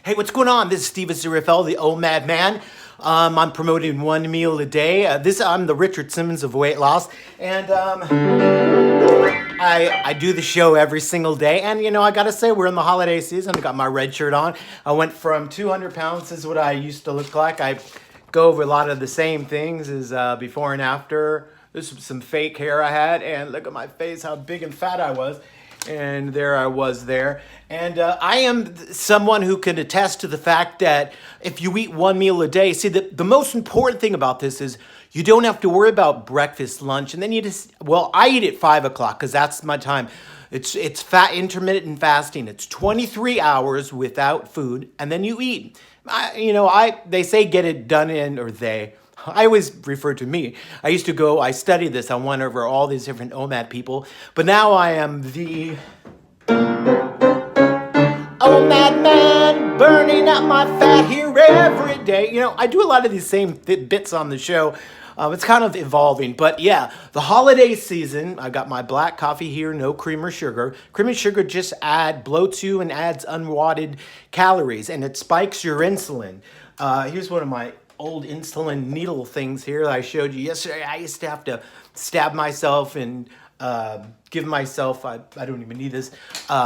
Hey, what's going on? This is Steve Azurafel, the OMAD man. I'm promoting one meal a day. I'm the Richard Simmons of weight loss, and I do the show every single day. And I gotta say, we're in the holiday season. I got my red shirt on. I went from 200 pounds. This is what I used to look like. I go over a lot of the same things as before and after. This was some fake hair I had, and look at my face, how big and fat I was. And there I was there. And I am someone who can attest to the fact that if you eat one meal a day, see, the most important thing about this is you don't have to worry about breakfast, lunch, and then I eat at 5 o'clock because that's my time. It's fat intermittent fasting. It's 23 hours without food, and then you eat. They say get it done in, or I always refer to me. I studied this. I went over all these different OMAD people, but now I am the OMAD man, burning up my fat here every day. I do a lot of these same bits on the show. It's kind of evolving, but yeah, the holiday season, I got my black coffee here, no cream or sugar. Cream and sugar just bloats you and adds unwanted calories, and it spikes your insulin. Here's one of my old insulin needle things here that I showed you yesterday. I used to have to stab myself and give myself, I don't even need this,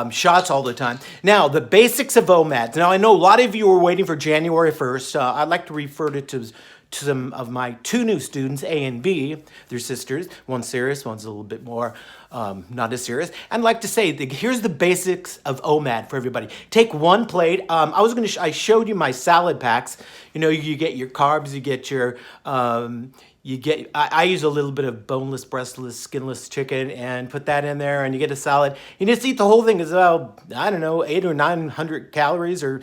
shots all the time. Now, the basics of OMADs. Now, I know a lot of you are waiting for January 1st. I'd like to refer to some of my two new students, A and B. They're sisters. One's serious, one's a little bit more not as serious. I'd like to say, here's the basics of OMAD for everybody. Take one plate. I showed you my salad packs. You get your carbs, you get your, I use a little bit of boneless, breastless, skinless chicken and put that in there, and you get a salad. You just eat the whole thing. It's about, 800 or 900 calories or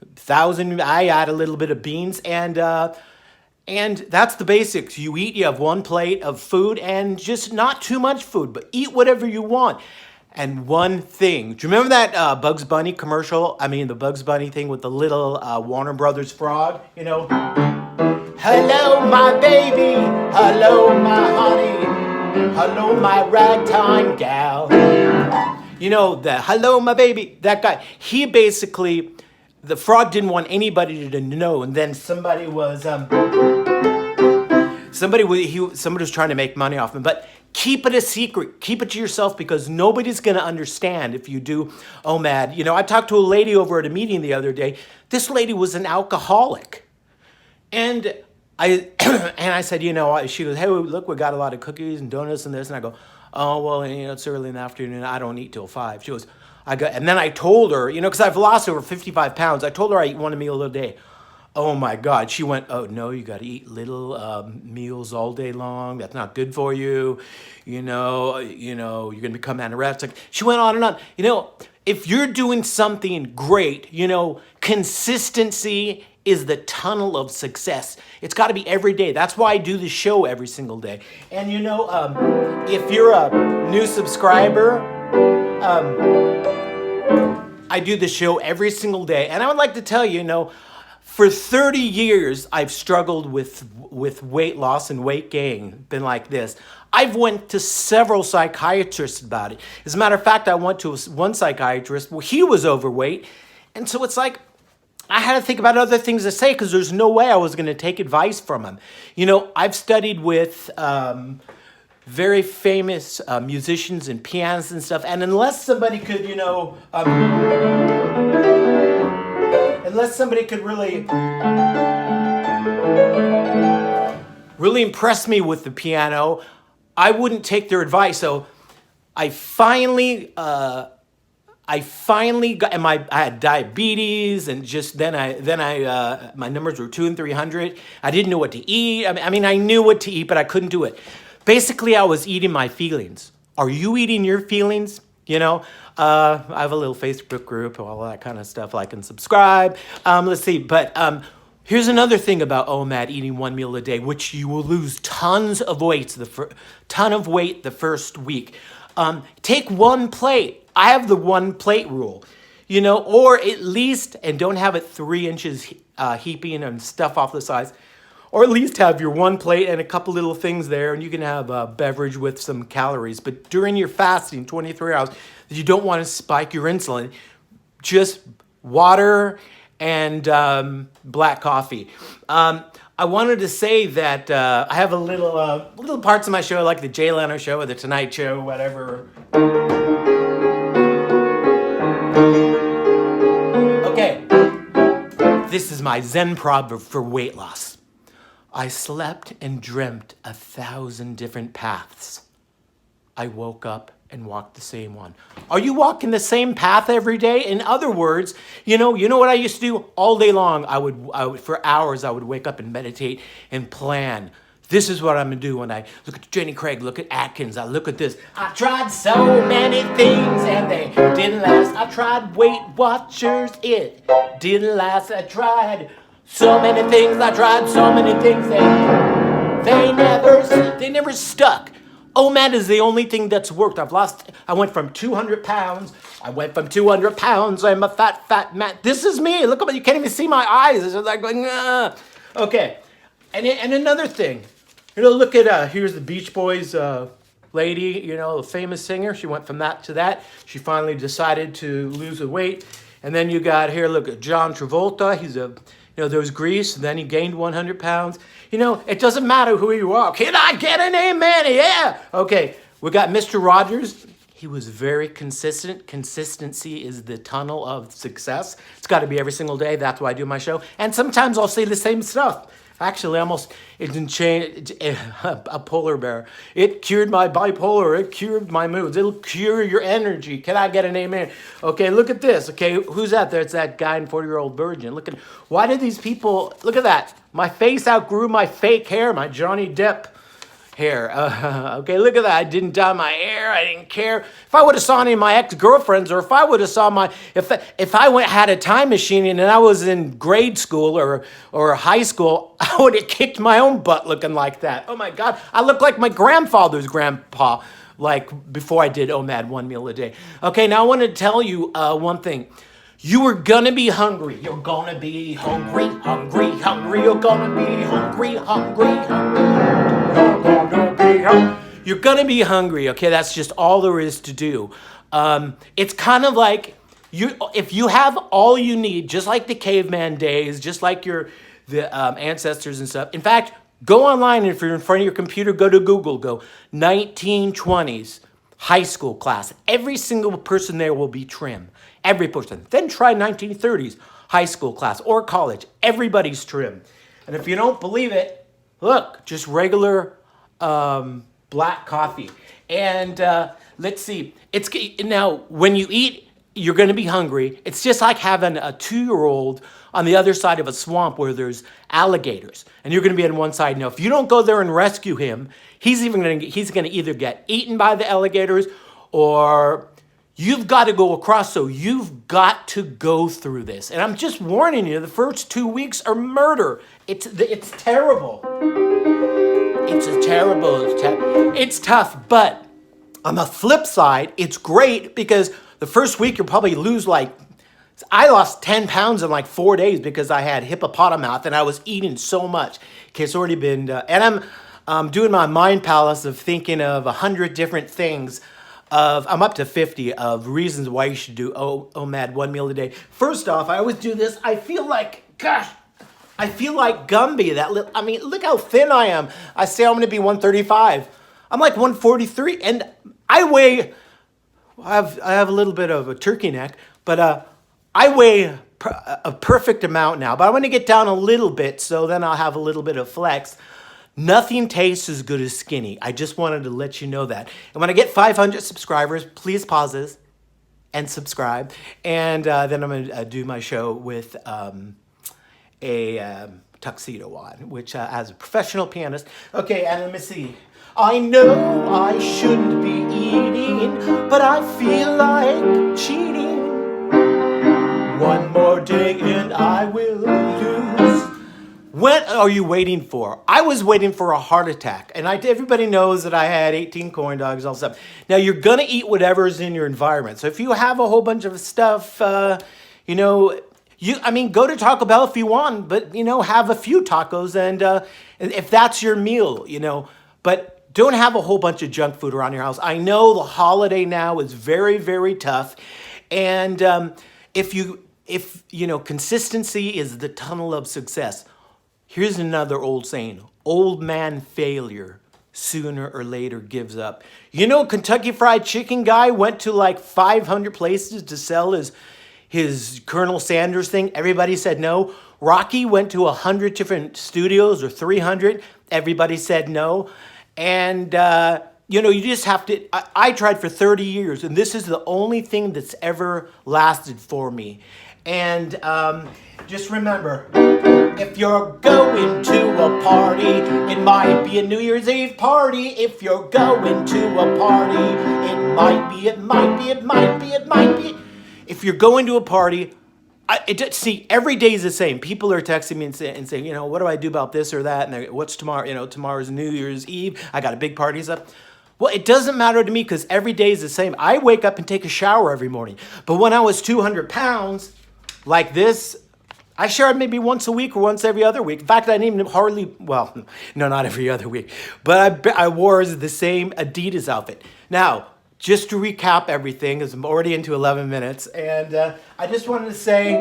1,000. I add a little bit of beans, and that's the basics. You eat, you have one plate of food, and just not too much food, but eat whatever you want. And one thing, do you remember that Bugs Bunny commercial? The Bugs Bunny thing with the little Warner Brothers frog, Hello, my baby. Hello, my honey. Hello, my ragtime gal. The hello, my baby, that guy, he basically, the frog didn't want anybody to know, and then somebody was trying to make money off him. But keep it a secret. Keep it to yourself, because nobody's going to understand if you do OMAD. I talked to a lady over at a meeting the other day. This lady was an alcoholic, and I said, she goes, hey, look, we got a lot of cookies and donuts and this, and I go, oh well, it's early in the afternoon. I don't eat till 5. She goes, and then I told her, because I've lost over 55 pounds. I told her I eat one meal a day. Oh my God. She went, oh no, you got to eat little meals all day long. That's not good for you. You're going to become anorexic. She went on and on. If you're doing something great, consistency is the tunnel of success. It's got to be every day. That's why I do the show every single day. And if you're a new subscriber, I do the show every single day. And I would like to tell you, for 30 years, I've struggled with weight loss and weight gain, been like this. I've went to several psychiatrists about it. As a matter of fact, I went to one psychiatrist. Well, he was overweight. And so it's like, I had to think about other things to say, because there's no way I was going to take advice from him. I've studied with very famous musicians and pianists and stuff, and unless somebody could, really impress me with the piano, I wouldn't take their advice. So I finally got, and I had diabetes, and just then my numbers were 200 and 300. I didn't know what to eat. I knew what to eat, but I couldn't do it. Basically, I was eating my feelings. Are you eating your feelings? I have a little Facebook group, all that kind of stuff. Like and subscribe. Let's see. But here's another thing about OMAD, eating one meal a day, which you will lose tons of weight the first week. Take one plate. I have the one plate rule, or at least, and don't have it 3 inches heaping and stuff off the sides. Or at least have your one plate and a couple little things there, and you can have a beverage with some calories. But during your fasting, 23 hours, you don't want to spike your insulin. Just water and black coffee. I wanted to say that I have a little parts of my show, like the Jay Leno show or the Tonight Show, whatever. Okay, this is my Zen proverb for weight loss. I slept and dreamt 1,000 different paths. I woke up and walked the same one. Are you walking the same path every day? In other words, you know what I used to do all day long? I would for hours, I would wake up and meditate and plan. This is what I'm gonna do when I look at Jenny Craig, look at Atkins, I look at this. I tried so many things and they didn't last. I tried Weight Watchers, it didn't last. I tried so many things, and they never stuck. OMAD is the only thing that's worked. I went from 200 pounds. I'm a fat man. This is me. Look at me. You can't even see my eyes. It's like going, ah. Okay. And another thing, look at, here's the Beach Boys lady, the famous singer. She went from that to that. She finally decided to lose the weight. And then you got here, look at John Travolta. He's there was Grease, and then he gained 100 pounds. It doesn't matter who you are. Can I get an amen? Yeah. Okay, we got Mr. Rogers. He was very consistent. Consistency is the tunnel of success. It's got to be every single day. That's why I do my show. And sometimes I'll say the same stuff. Actually, it didn't change. A polar bear. It cured my bipolar. It cured my moods. It'll cure your energy. Can I get an amen? Okay, look at this. Okay, who's that there? It's that guy and 40-year-old virgin. Why did these people, look at that. My face outgrew my fake hair, my Johnny Depp hair. Okay, look at that. I didn't dye my hair. I didn't care. If I would have saw any of my ex-girlfriends, or if I would have saw if I had a time machine and I was in grade school or high school, I would have kicked my own butt looking like that. Oh my God, I look like my grandfather's grandpa, like before I did OMAD one meal a day. Okay, now I want to tell you one thing. You are gonna be hungry. You're gonna be hungry. You're gonna be hungry. You're gonna be hungry. Okay, that's just all there is to do. It's kind of like if you have all you need, just like the caveman days, just like the ancestors and stuff. In fact, go online, if you're in front of your computer, go to Google, go 1920s high school class. Every single person there will be trim. Every person. Then try 1930s high school class or college. Everybody's trim. And if you don't believe it, look, just regular black coffee. And let's see. Now, when you eat, you're going to be hungry. It's just like having a 2-year-old on the other side of a swamp where there's alligators, and you're going to be on one side. Now, if you don't go there and rescue him, he's going to either get eaten by the alligators, or you've got to go across. So you've got to go through this. And I'm just warning you, the first 2 weeks are murder. It's terrible. It's tough. But on the flip side, it's great because the first week you'll probably lose I lost 10 pounds in 4 days because I had hippopotamouth and I was eating so much. Okay, it's already been, and I'm doing my mind palace of thinking of 100 different things. I'm up to 50 of reasons why you should do OMAD one meal a day. First off, I always do this. I feel like Gumby. Look how thin I am. I say I'm going to be 135. I'm like 143, and I have a little bit of a turkey neck, but I weigh a perfect amount now. But I want to get down a little bit, so then I'll have a little bit of flex. Nothing tastes as good as skinny. I just wanted to let you know that. And when I get 500 subscribers, please pause this and subscribe. And then I'm going to do my show with a tuxedo on, which as a professional pianist. Okay, and let me see. I know I shouldn't be eating, but I feel like cheating. One more day and I will lose. What are you waiting for? I was waiting for a heart attack. And everybody knows that I had 18 corn dogs, all stuff. Now, you're going to eat whatever's in your environment. So if you have a whole bunch of stuff, go to Taco Bell if you want, but, have a few tacos. And if that's your meal, But don't have a whole bunch of junk food around your house. I know the holiday now is very, very tough. And if you if, consistency is the tunnel of success. Here's another old saying: old man failure sooner or later gives up. Kentucky Fried Chicken guy went to like 500 places to sell his Colonel Sanders thing. Everybody said no. Rocky went to 100 different studios, or 300. Everybody said no. And, you just have to. I tried for 30 years, and this is the only thing that's ever lasted for me. And just remember, if you're going to a party, it might be a New Year's Eve party. If you're going to a party, it might be. If you're going to a party, see, every day is the same. People are texting me and saying, what do I do about this or that? And what's tomorrow? Tomorrow's New Year's Eve. I got a big party and stuff. Well, it doesn't matter to me because every day is the same. I wake up and take a shower every morning. But when I was 200 pounds, like this, I showered maybe once a week or once every other week. In fact, I didn't even no, not every other week. But I wore the same Adidas outfit. Now, just to recap everything, because I'm already into 11 minutes, and I just wanted to say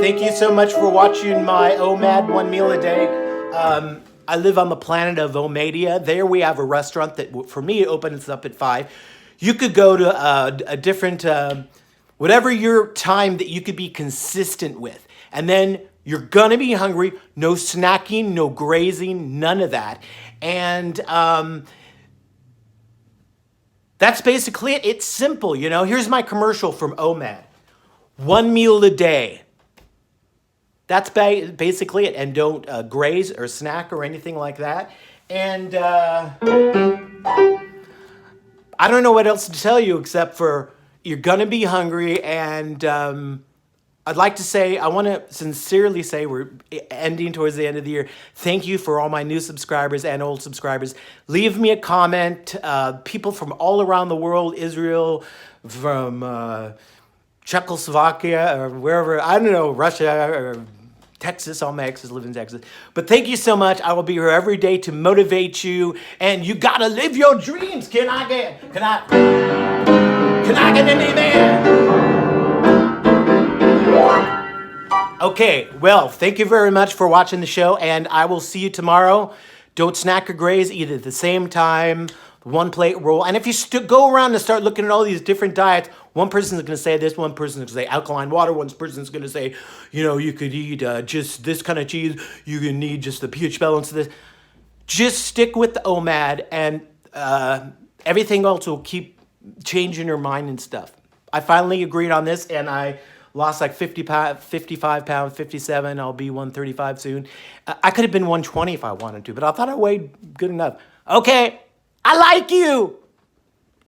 thank you so much for watching my OMAD One Meal a Day. I live on the planet of Omadia. There we have a restaurant that, for me, opens up at 5. You could go to a different, whatever your time that you could be consistent with. And then you're going to be hungry. No snacking, no grazing, none of that. And that's basically it. It's simple, Here's my commercial from OMAD. 1 meal a day. That's basically it. And don't graze or snack or anything like that. And I don't know what else to tell you except for you're going to be hungry. And I'd like to say, I want to sincerely say, we're ending towards the end of the year. Thank you for all my new subscribers and old subscribers. Leave me a comment. People from all around the world, Israel, from Czechoslovakia, or wherever, I don't know, Russia, or Texas. All my exes live in Texas. But thank you so much. I will be here every day to motivate you. And you got to live your dreams. Can I get an amen? Okay, well, thank you very much for watching the show, and I will see you tomorrow. Don't snack or graze, eat at the same time, one plate rule. And if you go around and start looking at all these different diets, one person's going to say this, one person's going to say alkaline water, one person's going to say, you could eat just this kind of cheese, you can need just the pH balance of this. Just stick with the OMAD, and everything else will keep changing your mind and stuff. I finally agreed on this, and I lost like 55 pounds, 57. I'll be 135 soon. I could have been 120 if I wanted to, but I thought I weighed good enough. Okay, I like you.